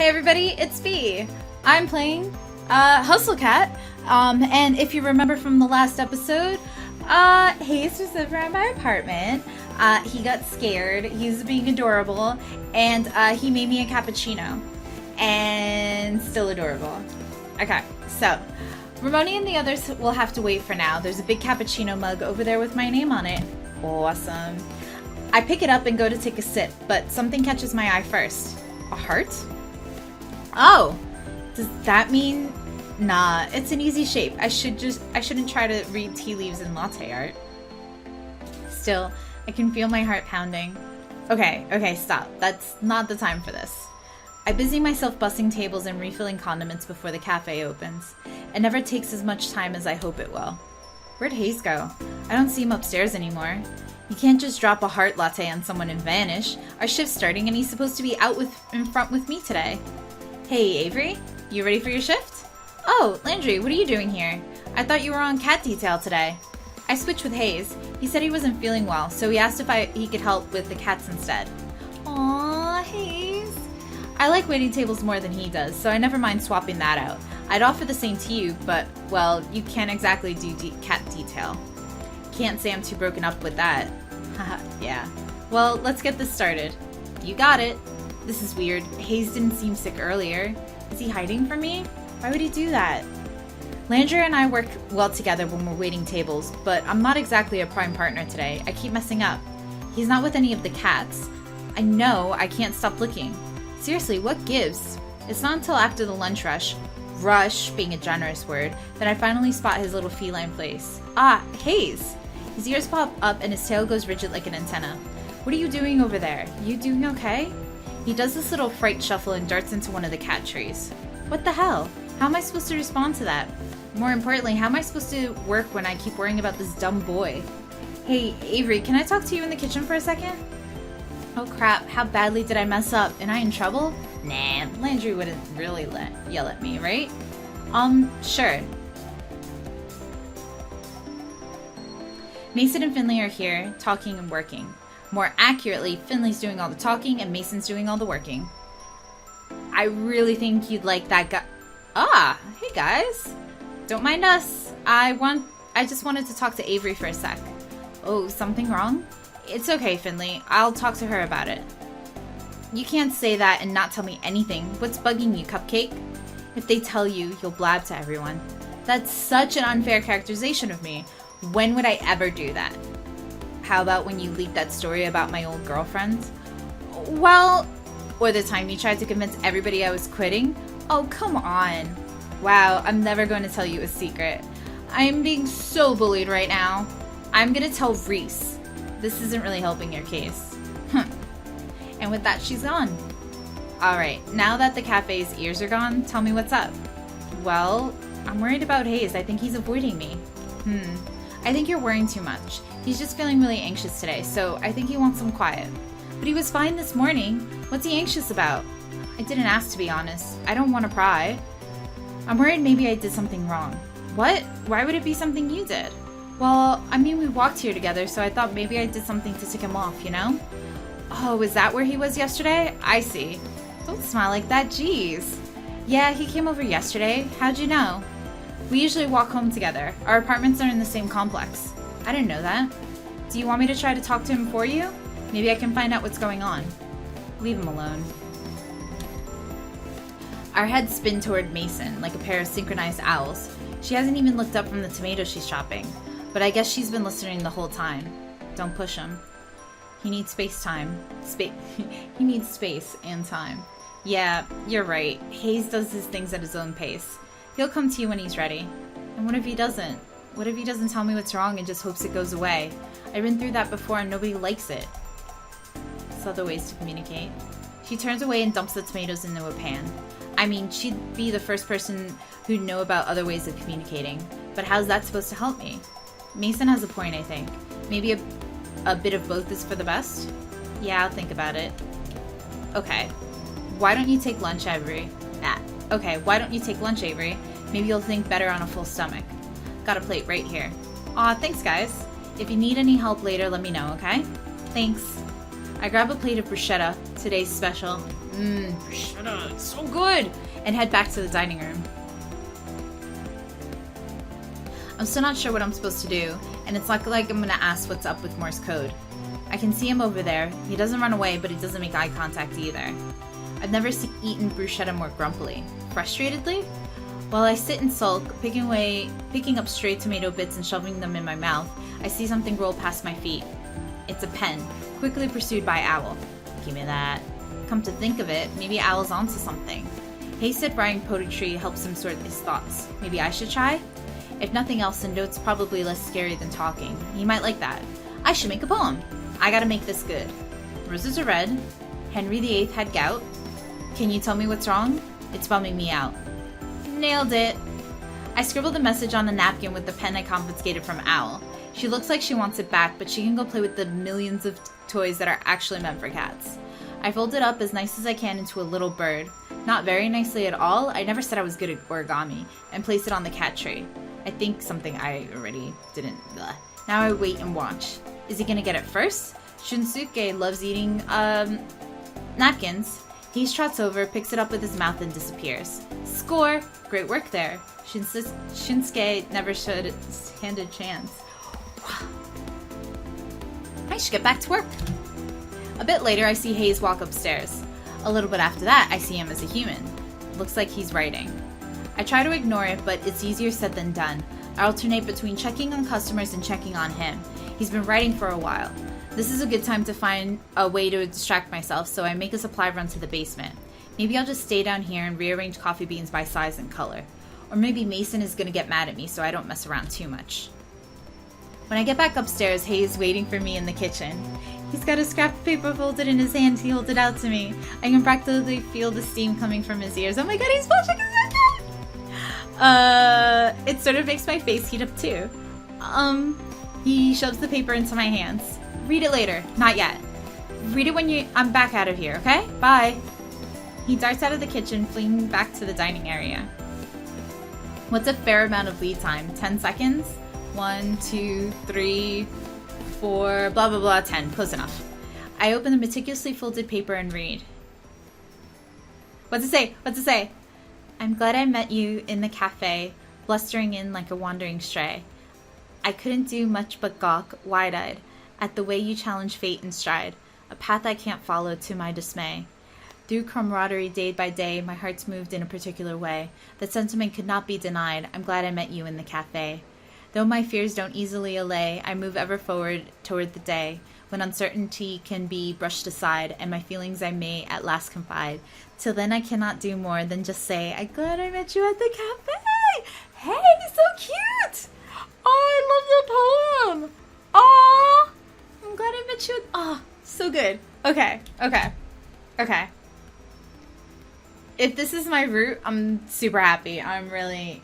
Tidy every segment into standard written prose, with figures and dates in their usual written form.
Hey everybody, it's Bea. I'm playing Hustle Cat, and if you remember from the last episode, Hayes was over at my apartment. He got scared, he's being adorable, and he made me a cappuccino. And still adorable. Okay, so Ramoni and the others will have to wait for now. There's a big cappuccino mug over there with my name on it. Awesome. I pick it up and go to take a sip, but something catches my eye first. A heart? Oh, does that mean? Nah, it's an easy shape. I shouldn't try to read tea leaves in latte art. Still, I can feel my heart pounding. Okay, stop. That's not the time for this. I busy myself bussing tables and refilling condiments before the cafe opens. It never takes as much time as I hope it will. Where'd Hayes go? I don't see him upstairs anymore. You can't just drop a heart latte on someone and vanish. Our shift's starting and he's supposed to be out in front with me today. Hey, Avery, you ready for your shift? Oh, Landry, what are you doing here? I thought you were on cat detail today. I switched with Hayes. He said he wasn't feeling well, so he asked if he could help with the cats instead. Aww, Hayes. I like waiting tables more than he does, so I never mind swapping that out. I'd offer the same to you, but, well, you can't exactly do cat detail. Can't say I'm too broken up with that. Haha, yeah. Well, let's get this started. You got it. This is weird. Hayes didn't seem sick earlier. Is he hiding from me? Why would he do that? Landry and I work well together when we're waiting tables, but I'm not exactly a prime partner today. I keep messing up. He's not with any of the cats. I know I can't stop looking. Seriously, what gives? It's not until after the lunch rush being a generous word, that I finally spot his little feline place. Ah, Hayes! His ears pop up and his tail goes rigid like an antenna. What are you doing over there? You doing okay? He does this little fright shuffle and darts into one of the cat trees. What the hell? How am I supposed to respond to that? More importantly, how am I supposed to work when I keep worrying about this dumb boy? Hey, Avery, can I talk to you in the kitchen for a second? Oh crap, how badly did I mess up? Am I in trouble? Nah, Landry wouldn't really yell at me, right? Sure. Mason and Finley are here, talking and working. More accurately, Finley's doing all the talking and Mason's doing all the working. I really think you'd like that guy. Ah, hey guys. Don't mind us. I just wanted to talk to Avery for a sec. Oh, something wrong? It's okay, Finley. I'll talk to her about it. You can't say that and not tell me anything. What's bugging you, Cupcake? If they tell you, you'll blab to everyone. That's such an unfair characterization of me. When would I ever do that? How about when you leaked that story about my old girlfriend? Well, or the time you tried to convince everybody I was quitting? Oh, come on. Wow, I'm never going to tell you a secret. I am being so bullied right now. I'm going to tell Reese. This isn't really helping your case. And with that, she's gone. Alright, now that the cafe's ears are gone, tell me what's up. Well, I'm worried about Hayes. I think he's avoiding me. I think you're worrying too much. He's just feeling really anxious today, so I think he wants some quiet. But he was fine this morning. What's he anxious about? I didn't ask, to be honest. I don't want to pry. I'm worried maybe I did something wrong. What? Why would it be something you did? Well, I mean, we walked here together, so I thought maybe I did something to tick him off, you know? Oh, is that where he was yesterday? I see. Don't smile like that, jeez. Yeah, he came over yesterday. How'd you know? We usually walk home together. Our apartments are in the same complex. I didn't know that. Do you want me to try to talk to him for you? Maybe I can find out what's going on. Leave him alone. Our heads spin toward Mason, like a pair of synchronized owls. She hasn't even looked up from the tomatoes she's chopping, but I guess she's been listening the whole time. Don't push him. He needs he needs space and time. Yeah, you're right. Hayes does his things at his own pace. He'll come to you when he's ready. And what if he doesn't? What if he doesn't tell me what's wrong and just hopes it goes away? I've been through that before and nobody likes it. There's other ways to communicate. She turns away and dumps the tomatoes into a pan. I mean, she'd be the first person who'd know about other ways of communicating. But how's that supposed to help me? Mason has a point, I think. Maybe a bit of both is for the best? Yeah, I'll think about it. Okay. Why don't you take lunch, Avery? Okay, why don't you take lunch, Avery? Maybe you'll think better on a full stomach. Got a plate right here. Aw, thanks, guys. If you need any help later, let me know, okay? Thanks. I grab a plate of bruschetta, today's special. Bruschetta, it's so good! And head back to the dining room. I'm still not sure what I'm supposed to do, and it's like I'm gonna ask what's up with Morse code. I can see him over there. He doesn't run away, but he doesn't make eye contact either. I've never eaten bruschetta more grumpily. Frustratedly? While I sit and sulk, picking up stray tomato bits and shoving them in my mouth, I see something roll past my feet. It's a pen, quickly pursued by Owl. Give me that. Come to think of it, maybe Owl's onto something. Hayes said writing poetry helps him sort his thoughts. Maybe I should try? If nothing else, the note's probably less scary than talking. He might like that. I should make a poem. I gotta make this good. Roses are red. Henry VIII had gout. Can you tell me what's wrong? It's bumming me out. Nailed it. I scribbled a message on a napkin with the pen I confiscated from Owl. She looks like she wants it back, but she can go play with the millions of toys that are actually meant for cats. I fold it up as nice as I can into a little bird. Not very nicely at all. I never said I was good at origami. And place it on the cat tray. I think something I already didn't. Blah. Now I wait and watch. Is he gonna get it first? Shunsuke loves eating, napkins. He trots over, picks it up with his mouth and disappears. Score! Great work there. Shunsuke never should stand a chance. I should get back to work. A bit later, I see Hayes walk upstairs. A little bit after that, I see him as a human. Looks like he's writing. I try to ignore it, but it's easier said than done. I alternate between checking on customers and checking on him. He's been writing for a while. This is a good time to find a way to distract myself, so I make a supply run to the basement. Maybe I'll just stay down here and rearrange coffee beans by size and color. Or maybe Mason is gonna get mad at me, so I don't mess around too much. When I get back upstairs, Hayes is waiting for me in the kitchen. He's got a scrap of paper folded in his hand. He holds it out to me. I can practically feel the steam coming from his ears. Oh my god, he's blushing his second! It sort of makes my face heat up too. He shoves the paper into my hands. Read it later. Not yet. Read it when I'm back out of here, okay? Bye. He darts out of the kitchen, fleeing back to the dining area. What's a fair amount of lead time? 10 seconds? 1, 2, 3, 4, blah blah blah, 10. Close enough. I open the meticulously folded paper and read. What's it say? What's it say? I'm glad I met you in the cafe, blustering in like a wandering stray. I couldn't do much but gawk, wide-eyed, at the way you challenge fate in stride, a path I can't follow to my dismay. Through camaraderie day by day, my heart's moved in a particular way. That sentiment could not be denied. I'm glad I met you in the cafe. Though my fears don't easily allay, I move ever forward toward the day when uncertainty can be brushed aside and my feelings I may at last confide. Till then I cannot do more than just say, I'm glad I met you at the cafe! Hey, so cute! Oh, I love the poem! Aw! I'm glad I met you. Oh, so good. Okay. If this is my route, I'm super happy. I'm really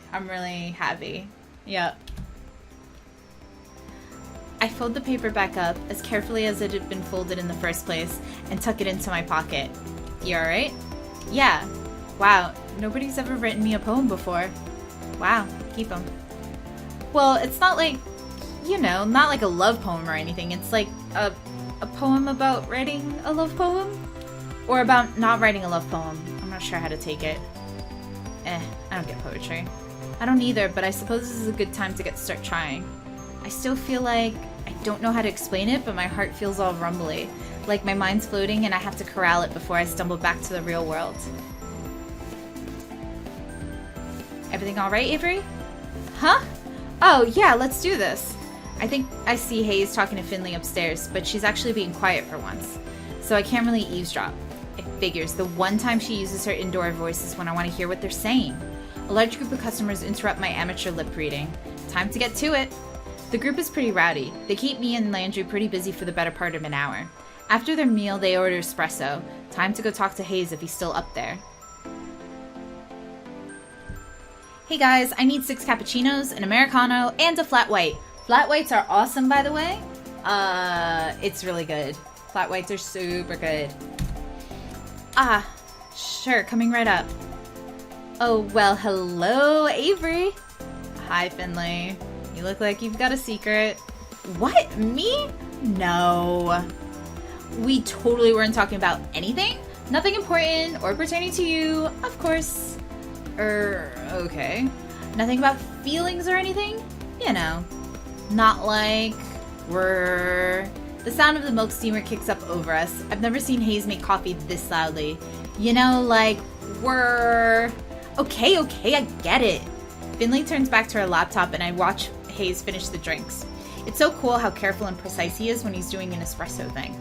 happy. Yep. I fold the paper back up as carefully as it had been folded in the first place and tuck it into my pocket. You alright? Yeah. Wow, nobody's ever written me a poem before. Wow, keep them. Well, it's not like, not like a love poem or anything. It's like a poem about writing a love poem? Or about not writing a love poem. I'm not sure how to take it. I don't get poetry. I don't either, but I suppose this is a good time to start trying. I still feel like I don't know how to explain it, but my heart feels all rumbly. Like my mind's floating and I have to corral it before I stumble back to the real world. Everything alright, Avery? Huh? Oh, yeah, let's do this. I think I see Hayes talking to Finley upstairs, but she's actually being quiet for once. So I can't really eavesdrop. It figures the one time she uses her indoor voice is when I want to hear what they're saying. A large group of customers interrupt my amateur lip reading. Time to get to it. The group is pretty rowdy. They keep me and Landry pretty busy for the better part of an hour. After their meal, they order espresso. Time to go talk to Hayes if he's still up there. Hey guys, I need 6 cappuccinos, an Americano, and a flat white. Flat whites are awesome, by the way. It's really good. Flat whites are super good. Ah, sure, coming right up. Oh, well, hello, Avery. Hi, Finley. You look like you've got a secret. What? Me? No. We totally weren't talking about anything? Nothing important or pertaining to you, of course. Okay. Nothing about feelings or anything? You know. Not like we're... The sound of the milk steamer kicks up over us. I've never seen Hayes make coffee this loudly. You know, like, we're... Okay, I get it. Finley turns back to her laptop and I watch Hayes finish the drinks. It's so cool how careful and precise he is when he's doing an espresso thing.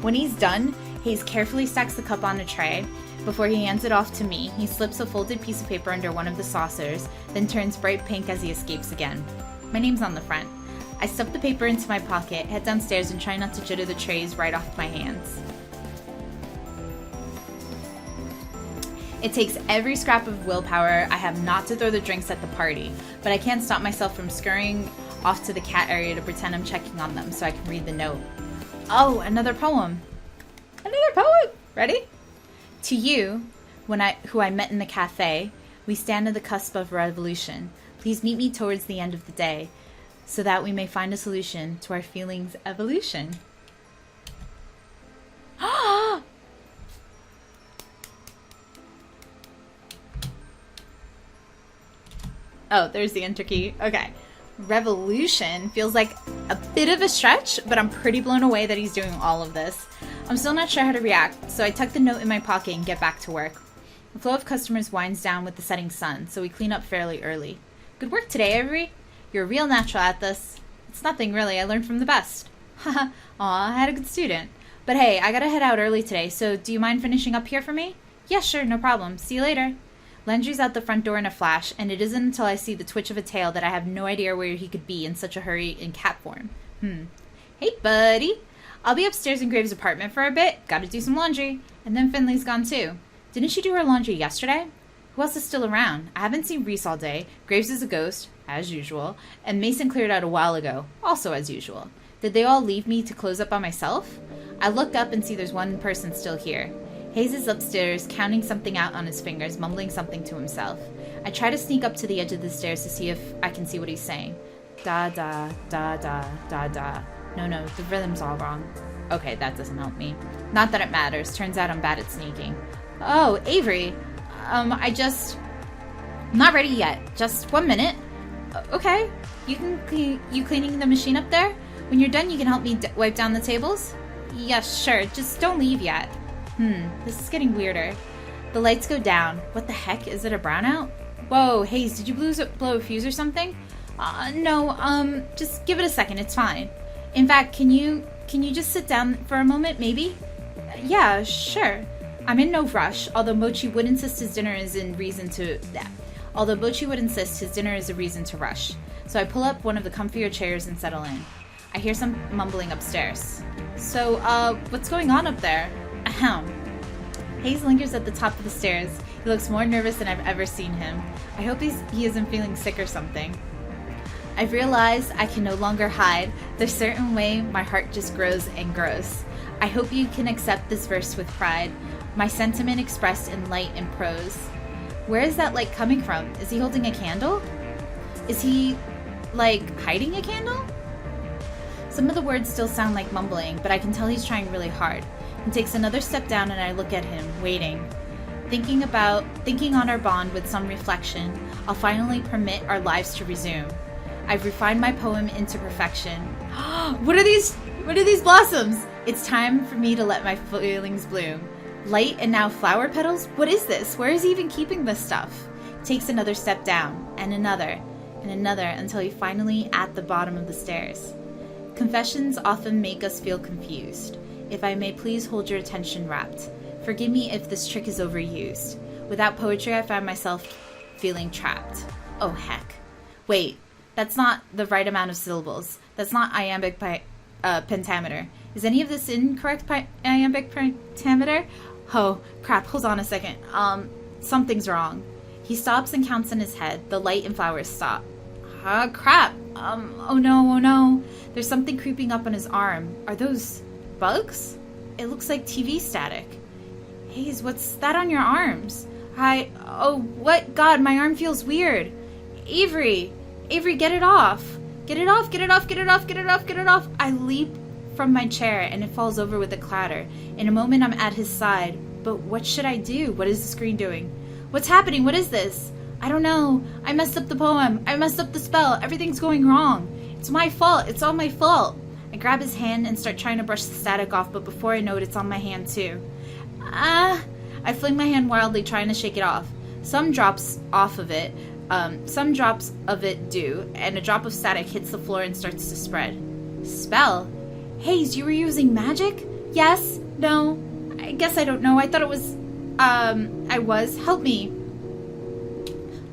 When he's done, Hayes carefully stacks the cup on a tray. Before he hands it off to me, he slips a folded piece of paper under one of the saucers, then turns bright pink as he escapes again. My name's on the front. I stuff the paper into my pocket, head downstairs, and try not to jitter the trays right off my hands. It takes every scrap of willpower I have not to throw the drinks at the party, but I can't stop myself from scurrying off to the cat area to pretend I'm checking on them so I can read the note. Oh, another poem. Another poem! Ready? To you, who I met in the cafe, we stand at the cusp of revolution. Please meet me towards the end of the day, so that we may find a solution to our feelings' evolution. Oh, there's the enter key. Okay. Revolution feels like a bit of a stretch, but I'm pretty blown away that he's doing all of this. I'm still not sure how to react, so I tuck the note in my pocket and get back to work. The flow of customers winds down with the setting sun, so we clean up fairly early. Good work today, Avery. You're a real natural at this. It's nothing, really. I learned from the best. Haha. Aw, I had a good student. But hey, I gotta head out early today, so do you mind finishing up here for me? Yeah, sure, no problem. See you later. Landry's out the front door in a flash, and it isn't until I see the twitch of a tail that I have no idea where he could be in such a hurry in cat form. Hey, buddy. I'll be upstairs in Graves' apartment for a bit. Gotta do some laundry. And then Finley's gone too. Didn't she do her laundry yesterday? Who else is still around? I haven't seen Reese all day. Graves is a ghost, as usual. And Mason cleared out a while ago, also as usual. Did they all leave me to close up by myself? I look up and see there's one person still here. Hayes is upstairs, counting something out on his fingers, mumbling something to himself. I try to sneak up to the edge of the stairs to see if I can see what he's saying. Da da, da da, da da. No, the rhythm's all wrong. Okay, that doesn't help me. Not that it matters. Turns out I'm bad at sneaking. Oh, Avery. I'm not ready yet. Just 1 minute. Okay. You cleaning the machine up there? When you're done, you can help me wipe down the tables? Yeah, sure. Just don't leave yet. This is getting weirder. The lights go down. What the heck? Is it a brownout? Whoa, Hayes, did you blow a fuse or something? No, just give it a second. It's fine. In fact, can you just sit down for a moment, maybe? Yeah, sure. I'm in no rush, although Mochi would insist his dinner is a reason to rush. So I pull up one of the comfier chairs and settle in. I hear some mumbling upstairs. So, what's going on up there? Ahem. Hayes lingers at the top of the stairs. He looks more nervous than I've ever seen him. I hope he isn't feeling sick or something. I've realized I can no longer hide. There's a certain way my heart just grows and grows. I hope you can accept this verse with pride. My sentiment expressed in light and prose. Where is that light coming from? Is he holding a candle? Is he, hiding a candle? Some of the words still sound like mumbling, but I can tell he's trying really hard. He takes another step down and I look at him, waiting. Thinking on our bond with some reflection, I'll finally permit our lives to resume. I've refined my poem into perfection. What are these blossoms? It's time for me to let my feelings bloom. Light and now flower petals? What is this? Where is he even keeping this stuff? Takes another step down, and another, until he finally at the bottom of the stairs. Confessions often make us feel confused. If I may please hold your attention rapt. Forgive me if this trick is overused. Without poetry, I find myself feeling trapped. Oh, heck. Wait, that's not the right amount of syllables. That's not iambic pentameter. Is any of this incorrect iambic pentameter? Oh, crap, hold on a second. Something's wrong. He stops and counts in his head. The light and flowers stop. Crap. Oh no. There's something creeping up on his arm. Are those bugs? It looks like TV static. Hayes, what's that on your arms? What? God, my arm feels weird. Avery, get it off. Get it off. I leap from my chair and it falls over with a clatter. In a moment, I'm at his side. But what should I do? What is the screen doing? What's happening? What is this? I don't know. I messed up the poem. I messed up the spell. Everything's going wrong. It's my fault. It's all my fault. I grab his hand and start trying to brush the static off, but before I know it, it's on my hand too. I fling my hand wildly, trying to shake it off. Some drops of it do, and a drop of static hits the floor and starts to spread. Spell? Haze, you were using magic? Yes? No? I guess I don't know. I thought it was, I was. Help me.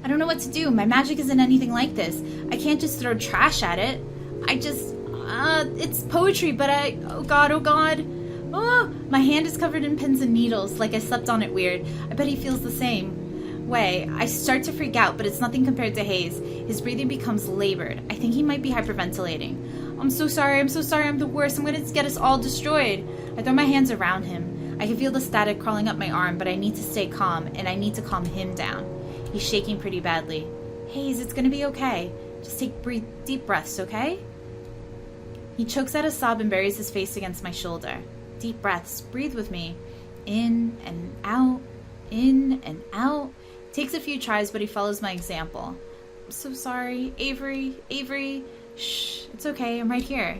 I don't know what to do. My magic isn't anything like this. I can't just throw trash at it. It's poetry, but oh god. Oh, my hand is covered in pins and needles, like I slept on it weird. I bet he feels the same way. I start to freak out, but it's nothing compared to Haze. His breathing becomes labored. I think he might be hyperventilating. I'm so sorry, I'm the worst. I'm gonna get us all destroyed. I throw my hands around him. I can feel the static crawling up my arm, but I need to stay calm, and I need to calm him down. He's shaking pretty badly. Haze, it's gonna be okay. Just take deep breaths, okay? He chokes out a sob and buries his face against my shoulder. Deep breaths. Breathe with me. In and out. In and out. Takes a few tries, but he follows my example. I'm so sorry. Avery. Shh. It's okay. I'm right here.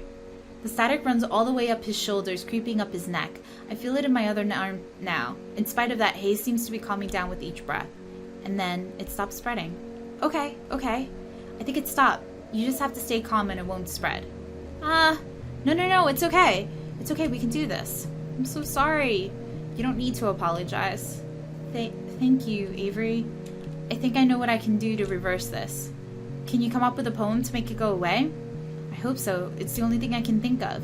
The static runs all the way up his shoulders, creeping up his neck. I feel it in my other arm now. In spite of that, Haze seems to be calming down with each breath. And then it stops spreading. Okay. I think it stopped. You just have to stay calm and it won't spread. No. It's okay. It's okay. We can do this. I'm so sorry. You don't need to apologize. Thank you, Avery. I think I know what I can do to reverse this. Can you come up with a poem to make it go away? I hope so. It's the only thing I can think of.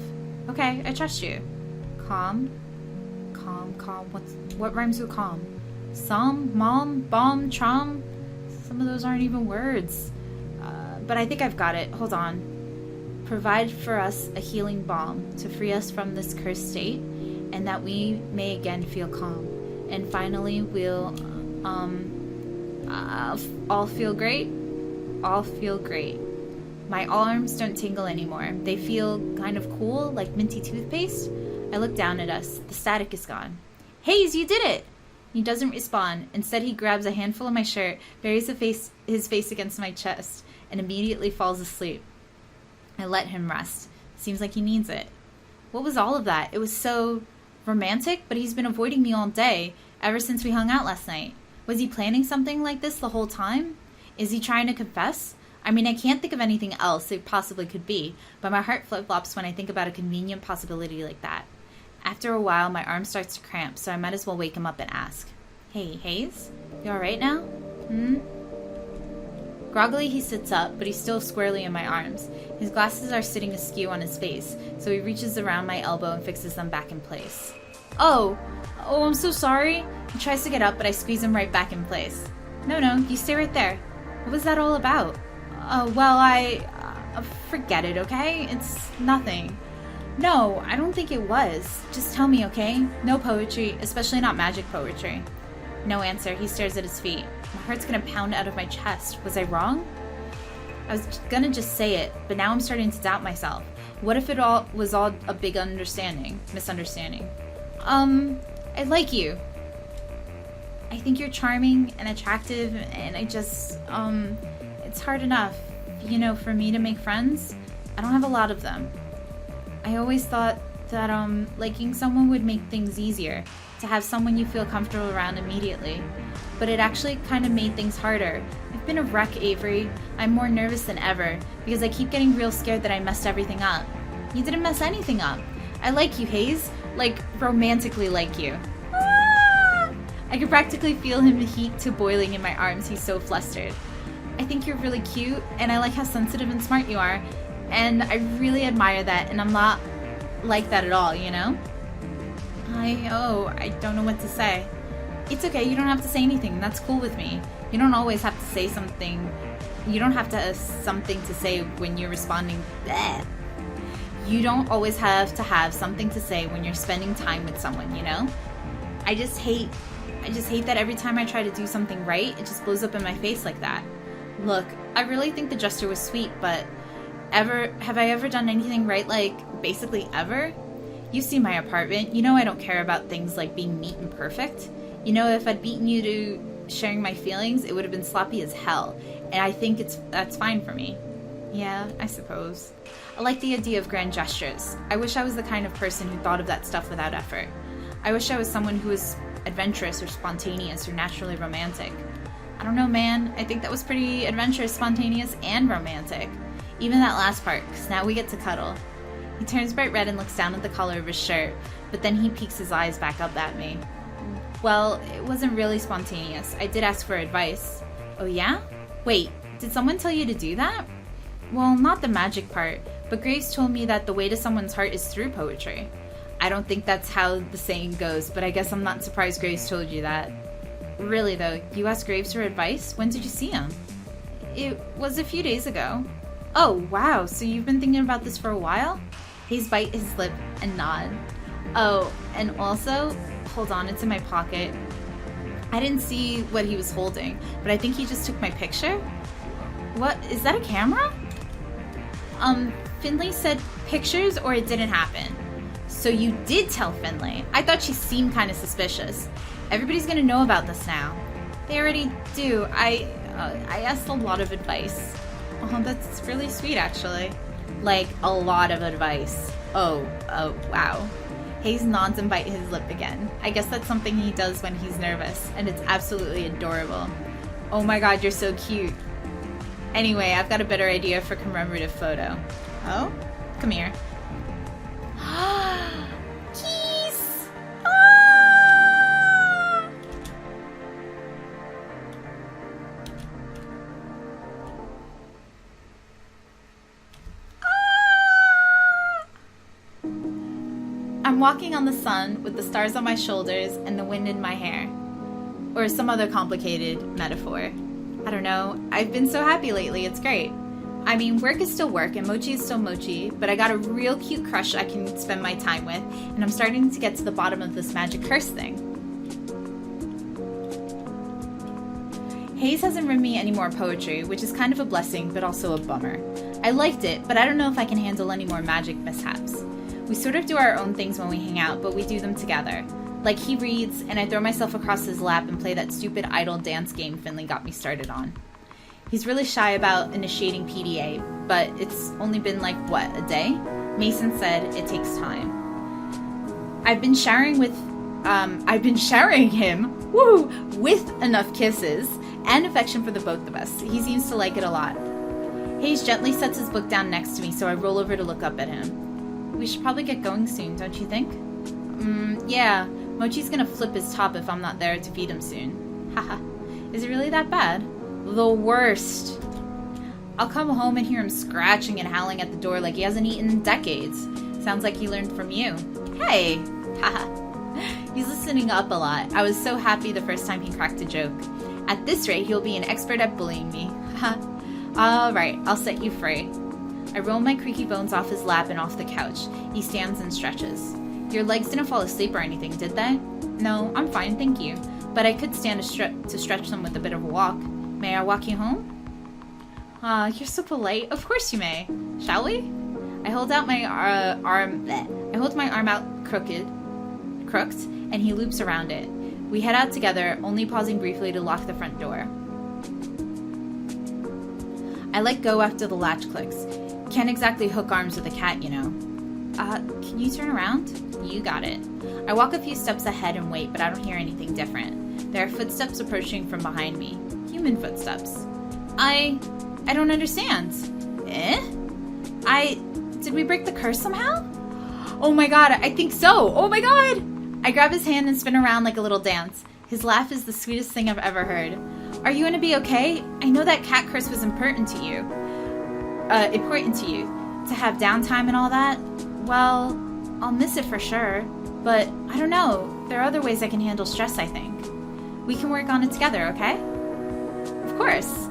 Okay, I trust you. Calm. What rhymes with calm? Some, mom, bomb, trom. Some of those aren't even words. But I think I've got it. Hold on. Provide for us a healing balm to free us from this cursed state, and that we may again feel calm. And finally, we'll all feel great. All feel great. My arms don't tingle anymore. They feel kind of cool, like minty toothpaste. I look down at us. The static is gone. Haze, you did it! He doesn't respond. Instead, he grabs a handful of my shirt, buries his face against my chest, and immediately falls asleep. I let him rest. Seems like he needs it. What was all of that? It was so romantic, but he's been avoiding me all day, ever since we hung out last night. Was he planning something like this the whole time? Is he trying to confess? I mean, I can't think of anything else it possibly could be, but my heart flip-flops when I think about a convenient possibility like that. After a while, my arm starts to cramp, so I might as well wake him up and ask. Hey, Haze? You alright now? Groggily, he sits up, but he's still squarely in my arms. His glasses are sitting askew on his face, so he reaches around my elbow and fixes them back in place. Oh, I'm so sorry. He tries to get up, but I squeeze him right back in place. No, you stay right there. What was that all about? Forget it, okay? It's nothing. No, I don't think it was. Just tell me, okay? No poetry, especially not magic poetry. No answer. He stares at his feet. My heart's gonna pound out of my chest. Was I wrong? I was gonna just say it, but now I'm starting to doubt myself. What if it was all a big misunderstanding? I like you. I think you're charming and attractive, and I just, it's hard enough, for me to make friends. I don't have a lot of them. I always thought that, liking someone would make things easier, to have someone you feel comfortable around immediately. But it actually kind of made things harder. I've been a wreck, Avery. I'm more nervous than ever, because I keep getting real scared that I messed everything up. You didn't mess anything up. I like you, Haze. Like, romantically like you. I could practically feel him heat to boiling in my arms. He's so flustered. I think you're really cute, and I like how sensitive and smart you are. And I really admire that, and I'm not like that at all, I don't know what to say. It's okay, you don't have to say anything. That's cool with me. You don't always have to say something. You don't have to something to say when you're responding. Bleh. You don't always have to have something to say when you're spending time with someone, I just hate that every time I try to do something right, it just blows up in my face like that. Look, I really think the gesture was sweet, but Have I ever done anything right, like, basically ever? You see my apartment. You know I don't care about things like being neat and perfect. You know, if I'd beaten you to sharing my feelings, it would have been sloppy as hell. And I think that's fine for me. Yeah, I suppose. I like the idea of grand gestures. I wish I was the kind of person who thought of that stuff without effort. I wish I was someone who was adventurous or spontaneous or naturally romantic. I don't know, man. I think that was pretty adventurous, spontaneous, and romantic. Even that last part, because now we get to cuddle. He turns bright red and looks down at the collar of his shirt, but then he peeks his eyes back up at me. Well, it wasn't really spontaneous. I did ask for advice. Oh yeah? Wait, did someone tell you to do that? Well, not the magic part, but Graves told me that the way to someone's heart is through poetry. I don't think that's how the saying goes, but I guess I'm not surprised Graves told you that. Really though, you asked Graves for advice? When did you see him? It was a few days ago. Oh, wow, so you've been thinking about this for a while? Hayes bite his lip and nod. Oh, and also, hold on, it's in my pocket. I didn't see what he was holding, but I think he just took my picture? What, is that a camera? Finley said pictures or it didn't happen. So you did tell Finley. I thought she seemed kind of suspicious. Everybody's gonna know about this now. They already do. I asked a lot of advice. Oh, that's really sweet, actually. Like, a lot of advice. Oh, wow. Hayes nods and bites his lip again. I guess that's something he does when he's nervous, and it's absolutely adorable. Oh my god, you're so cute. Anyway, I've got a better idea for commemorative photo. Oh? Come here. Keys! Ah! I'm walking on the sun with the stars on my shoulders and the wind in my hair. Or some other complicated metaphor. I don't know. I've been so happy lately, it's great. I mean, work is still work and mochi is still mochi, but I got a real cute crush I can spend my time with, and I'm starting to get to the bottom of this magic curse thing. Hayes hasn't written me any more poetry, which is kind of a blessing, but also a bummer. I liked it, but I don't know if I can handle any more magic mishaps. We sort of do our own things when we hang out, but we do them together. Like he reads, and I throw myself across his lap and play that stupid idle dance game Finley got me started on. He's really shy about initiating PDA, but it's only been like, what, a day? Mason said it takes time. I've been showering him, woo, with enough kisses and affection for the both of us. He seems to like it a lot. Hayes gently sets his book down next to me, so I roll over to look up at him. We should probably get going soon, don't you think? Yeah. Mochi's gonna flip his top if I'm not there to feed him soon. Haha. Is it really that bad? The worst. I'll come home and hear him scratching and howling at the door like he hasn't eaten in decades. Sounds like he learned from you. Hey! Haha. He's listening up a lot. I was so happy the first time he cracked a joke. At this rate, he'll be an expert at bullying me. Haha. Alright, I'll set you free. I roll my creaky bones off his lap and off the couch. He stands and stretches. Your legs didn't fall asleep or anything, did they? No, I'm fine, thank you. But I could stand to stretch them with a bit of a walk. May I walk you home? You're so polite. Of course you may. Shall we? I hold out my arm. I hold my arm out crooked, and he loops around it. We head out together, only pausing briefly to lock the front door. I let go after the latch clicks. Can't exactly hook arms with a cat, you know. Can you turn around? You got it. I walk a few steps ahead and wait, but I don't hear anything different. There are footsteps approaching from behind me. Human footsteps. I don't understand. Did we break the curse somehow? Oh my god, I think so. Oh my god! I grab his hand and spin around like a little dance. His laugh is the sweetest thing I've ever heard. Are you gonna be okay? I know that cat curse was important to you. To have downtime and all that. Well, I'll miss it for sure. But I don't know. There are other ways I can handle stress, I think. We can work on it together, okay? Of course.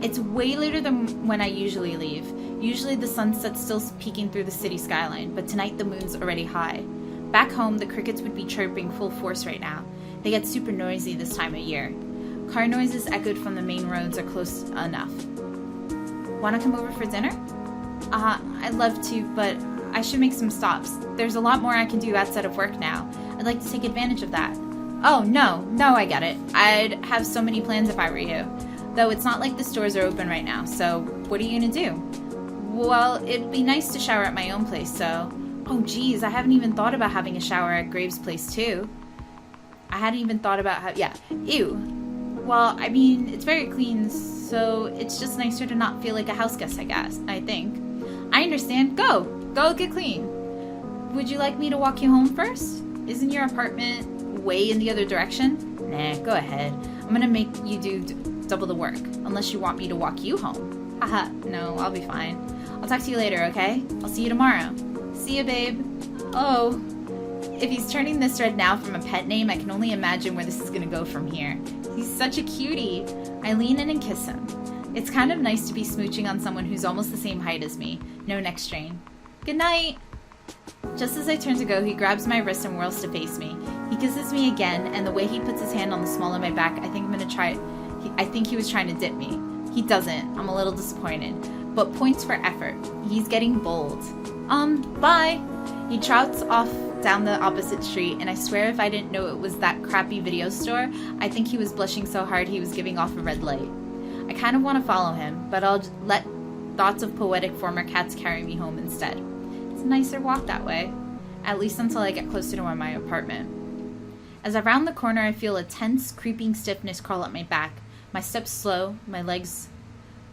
It's way later than when I usually leave. Usually the sunset's still peeking through the city skyline, but tonight the moon's already high. Back home, the crickets would be chirping full force right now. They get super noisy this time of year. Car noises echoed from the main roads are close enough. Wanna come over for dinner? I'd love to, but I should make some stops. There's a lot more I can do outside of work now. I'd like to take advantage of that. Oh, no, I get it. I'd have so many plans if I were you. Though it's not like the stores are open right now, so what are you gonna do? Well, it'd be nice to shower at my own place, so... Oh, geez, I haven't even thought about having a shower at Graves' place, too. I hadn't even thought about yeah, ew. Well, I mean, it's very clean, so it's just nicer to not feel like a house guest, I think. I understand. Go get clean. Would you like me to walk you home first? Isn't your apartment way in the other direction? Nah, go ahead. I'm gonna make you do double the work, unless you want me to walk you home. Haha, no, I'll be fine. I'll talk to you later, okay? I'll see you tomorrow. See ya, babe. Oh, if he's turning this red now from a pet name, I can only imagine where this is gonna go from here. He's such a cutie. I lean in and kiss him. It's kind of nice to be smooching on someone who's almost the same height as me. No neck strain. Good night. Just as I turn to go, he grabs my wrist and whirls to face me. He kisses me again, and the way he puts his hand on the small of my back, I think he was trying to dip me. He doesn't. I'm a little disappointed. But points for effort. He's getting bold. Bye. He trots off down the opposite street, and I swear if I didn't know it was that crappy video store, I think he was blushing so hard he was giving off a red light. I kind of want to follow him, but I'll let thoughts of poetic former cats carry me home instead. It's a nicer walk that way, at least until I get closer to my apartment. As I round the corner, I feel a tense, creeping stiffness crawl up my back. My steps slow, my legs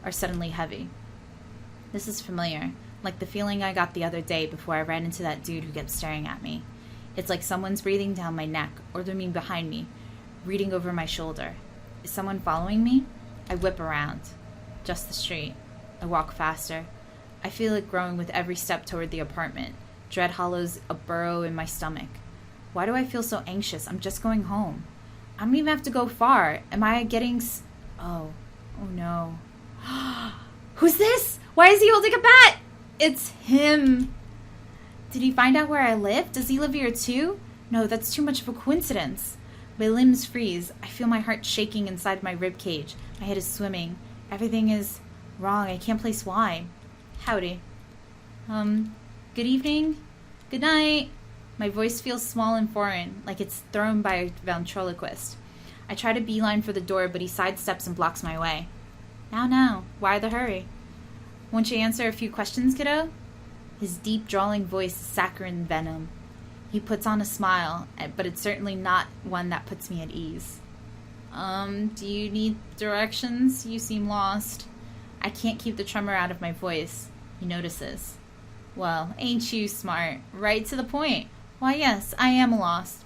are suddenly heavy. This is familiar, like the feeling I got the other day before I ran into that dude who kept staring at me. It's like someone's breathing down my neck, or they're behind me, reading over my shoulder. Is someone following me? I whip around. Just the street. I walk faster. I feel it growing with every step toward the apartment. Dread hollows a burrow in my stomach. Why do I feel so anxious? I'm just going home. I don't even have to go far. Am I getting... Oh no. Who's this? Why is he holding a bat? It's him. Did he find out where I live? Does he live here too? No, that's too much of a coincidence. My limbs freeze. I feel my heart shaking inside my rib cage. My head is swimming. Everything is wrong. I can't place why. Howdy. Good evening? Good night. My voice feels small and foreign, like it's thrown by a ventriloquist. I try to beeline for the door, but he sidesteps and blocks my way. Now, why the hurry? Won't you answer a few questions, kiddo? His deep, drawling voice is saccharine venom. He puts on a smile, but it's certainly not one that puts me at ease. Do you need directions? You seem lost. I can't keep the tremor out of my voice. He notices. Well, ain't you smart? Right to the point. Why, yes, I am lost.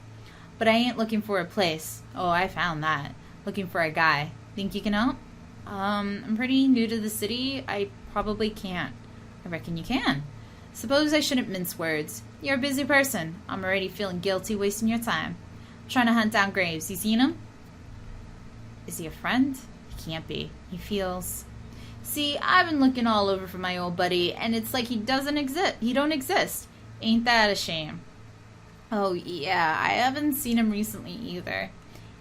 But I ain't looking for a place. Oh, I found that. Looking for a guy. Think you can help? I'm pretty new to the city. I probably can't. I reckon you can. Suppose I shouldn't mince words. You're a busy person. I'm already feeling guilty wasting your time. I'm trying to hunt down Graves. You seen him? Is he a friend? He can't be. He feels... See, I've been looking all over for my old buddy, and it's like he doesn't exist. He don't exist. Ain't that a shame? Oh, yeah, I haven't seen him recently either.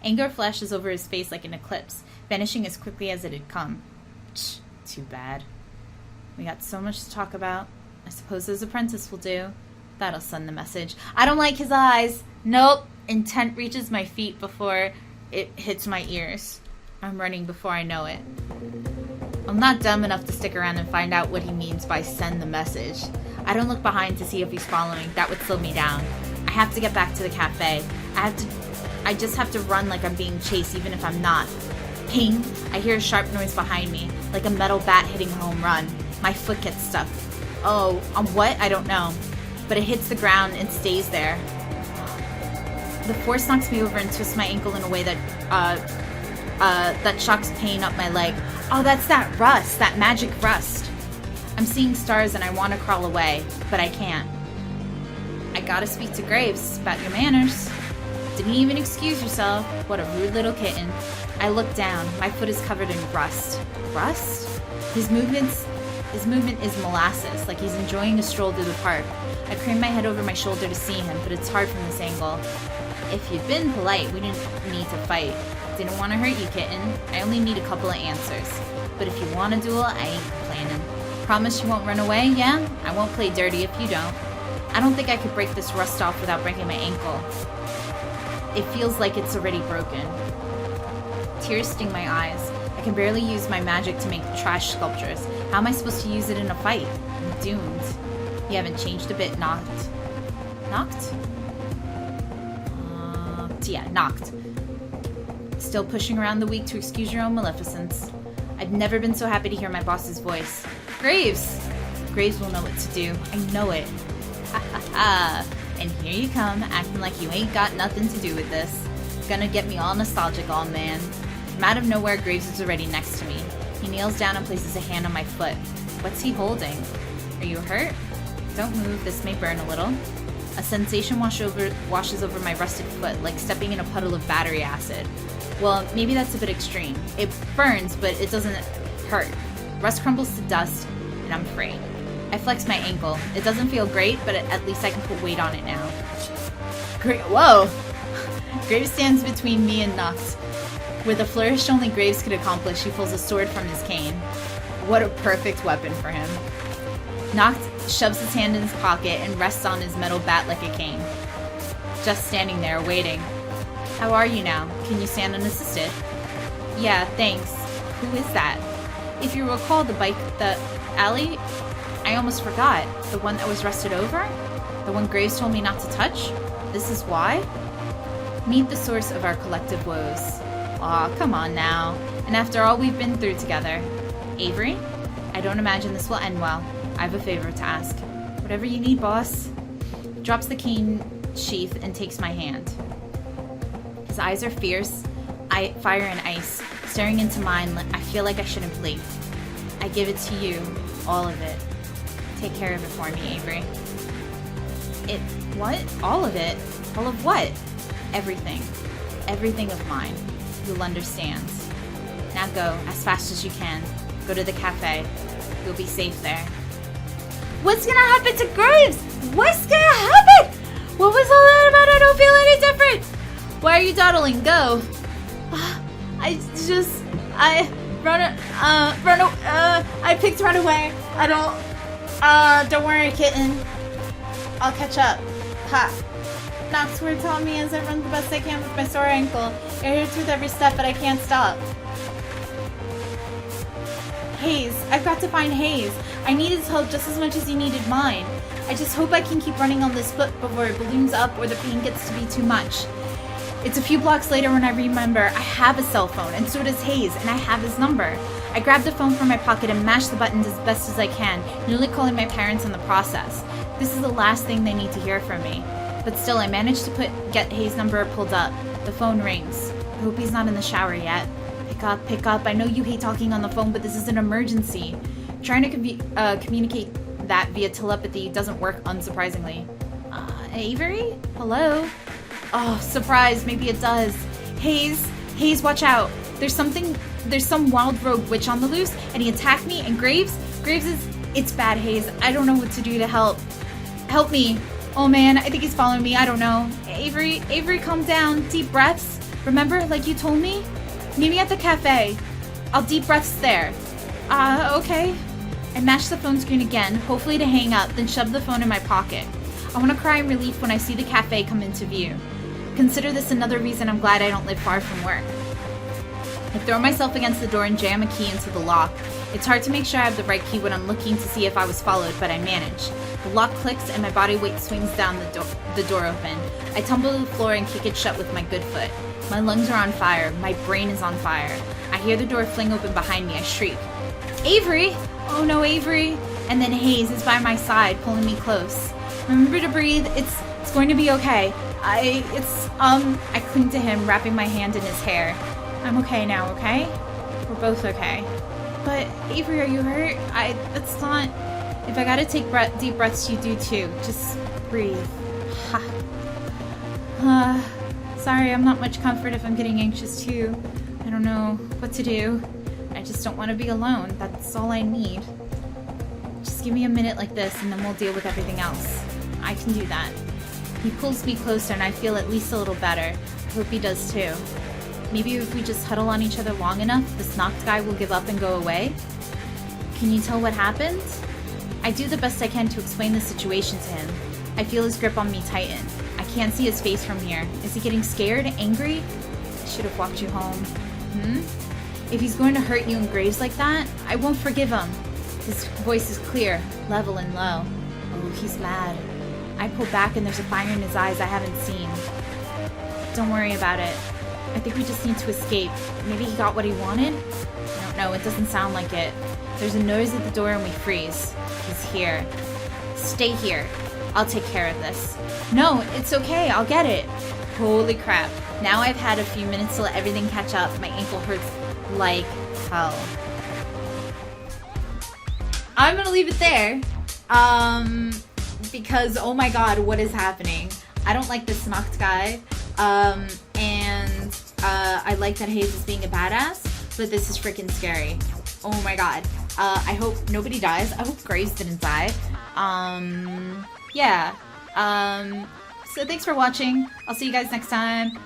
Anger flashes over his face like an eclipse, vanishing as quickly as it had come. Too bad. We got so much to talk about. I suppose his apprentice will do. That'll send the message. I don't like his eyes. Nope. Intent reaches my feet before it hits my ears. I'm running before I know it. I'm not dumb enough to stick around and find out what he means by send the message. I don't look behind to see if he's following. That would slow me down. I have to get back to the cafe. I just have to run like I'm being chased even if I'm not. Ping! I hear a sharp noise behind me, like a metal bat hitting a home run. My foot gets stuck. Oh, on what? I don't know. But it hits the ground and stays there. The force knocks me over and twists my ankle in a way that shocks pain up my leg. Oh, that's that rust, that magic rust. I'm seeing stars and I want to crawl away, but I can't. I gotta speak to Graves about your manners. Didn't even excuse yourself. What a rude little kitten. I look down. My foot is covered in rust. Rust? His movement is molasses, like he's enjoying a stroll through the park. I crane my head over my shoulder to see him, but it's hard from this angle. If you'd been polite, we didn't need to fight. Didn't want to hurt you, kitten. I only need a couple of answers. But if you want a duel, I ain't complaining. Promise you won't run away, yeah? I won't play dirty if you don't. I don't think I could break this rust off without breaking my ankle. It feels like it's already broken. Tears sting my eyes. I can barely use my magic to make trash sculptures. How am I supposed to use it in a fight? I'm doomed. You haven't changed a bit, Knocked. Knocked? Yeah, Knocked. Still pushing around the weak to excuse your own maleficence. I've never been so happy to hear my boss's voice. Graves! Graves will know what to do. I know it. Ha ha ha. And here you come, acting like you ain't got nothing to do with this. Gonna get me all nostalgic, all man. From out of nowhere, Graves is already next to me. He kneels down and places a hand on my foot. What's he holding? Are you hurt? Don't move, this may burn a little. A sensation washes over my rusted foot, like stepping in a puddle of battery acid. Well, maybe that's a bit extreme. It burns, but it doesn't hurt. Rust crumbles to dust, and I'm free. I flex my ankle. It doesn't feel great, but at least I can put weight on it now. Great. Whoa! Graves stands between me and Nux. With a flourish only Graves could accomplish, he pulls a sword from his cane. What a perfect weapon for him. Noct shoves his hand in his pocket and rests on his metal bat like a cane. Just standing there, waiting. How are you now? Can you stand unassisted? Yeah, thanks. Who is that? If you recall the alley, I almost forgot. The one that was rusted over? The one Graves told me not to touch? This is why? Meet the source of our collective woes. Aw, come on now. And after all we've been through together. Avery? I don't imagine this will end well. I have a favor to ask. Whatever you need, boss. Drops the cane sheath and takes my hand. His eyes are fierce, fire and ice. Staring into mine, I feel like I shouldn't blink. I give it to you. All of it. Take care of it for me, Avery. What? All of it? All of what? Everything. Everything of mine. You'll understand. Now go, as fast as you can. Go to the cafe. You'll be safe there. What's gonna happen to Graves? What's gonna happen? What was all that about? I don't feel any different. Why are you dawdling? Go. I picked right away. Don't worry, kitten. I'll catch up. Ha. Knox were telling me as I run the best I can with my sore ankle. It hurts with every step, but I can't stop. Hayes. I've got to find Hayes. I need his help just as much as he needed mine. I just hope I can keep running on this foot before it balloons up or the pain gets to be too much. It's a few blocks later when I remember I have a cell phone, and so does Hayes, and I have his number. I grab the phone from my pocket and mash the buttons as best as I can, nearly calling my parents in the process. This is the last thing they need to hear from me. But still, I managed to get Hayes' number pulled up. The phone rings. I hope he's not in the shower yet. Pick up. I know you hate talking on the phone, but this is an emergency. Trying to communicate that via telepathy doesn't work, unsurprisingly. Avery? Hello? Oh, surprise, maybe it does. Hayes, watch out. There's some wild rogue witch on the loose, and he attacked me, and Graves it's bad, Hayes. I don't know what to do to help. Help me. Oh man, I think he's following me, I don't know. Avery, calm down. Deep breaths. Remember, like you told me? Meet me at the cafe. I'll deep breaths there. Okay. I mash the phone screen again, hopefully to hang up, then shove the phone in my pocket. I want to cry in relief when I see the cafe come into view. Consider this another reason I'm glad I don't live far from work. I throw myself against the door and jam a key into the lock. It's hard to make sure I have the right key when I'm looking to see if I was followed, but I manage. The lock clicks and my body weight swings down the door open. I tumble to the floor and kick it shut with my good foot. My lungs are on fire. My brain is on fire. I hear the door fling open behind me. I shriek. Avery! Oh no, Avery! And then Hayes is by my side, pulling me close. Remember to breathe. It's going to be okay. I cling to him, wrapping my hand in his hair. I'm okay now, okay? We're both okay. But, Avery, are you hurt? That's not... If I gotta take deep breaths, you do too. Just breathe. Ha. Sorry, I'm not much comfort if I'm getting anxious too. I don't know what to do. I just don't want to be alone. That's all I need. Just give me a minute like this and then we'll deal with everything else. I can do that. He pulls me closer and I feel at least a little better. I hope he does too. Maybe if we just huddle on each other long enough, this knocked guy will give up and go away? Can you tell what happened? I do the best I can to explain the situation to him. I feel his grip on me tighten. I can't see his face from here. Is he getting scared? Angry? I should have walked you home. If he's going to hurt you in graves like that, I won't forgive him. His voice is clear, level and low. Oh, he's mad. I pull back and there's a fire in his eyes I haven't seen. Don't worry about it. I think we just need to escape. Maybe he got what he wanted? I don't know, it doesn't sound like it. There's a noise at the door and we freeze. He's here. Stay here. I'll take care of this. No, it's okay, I'll get it. Holy crap. Now I've had a few minutes to let everything catch up. My ankle hurts like hell. I'm gonna leave it there. Because oh my god, what is happening? I don't like this knocked guy. I like that Hayes is being a badass, but this is freaking scary. Oh my god. I hope nobody dies. I hope Graves didn't die. Yeah. So thanks for watching. I'll see you guys next time.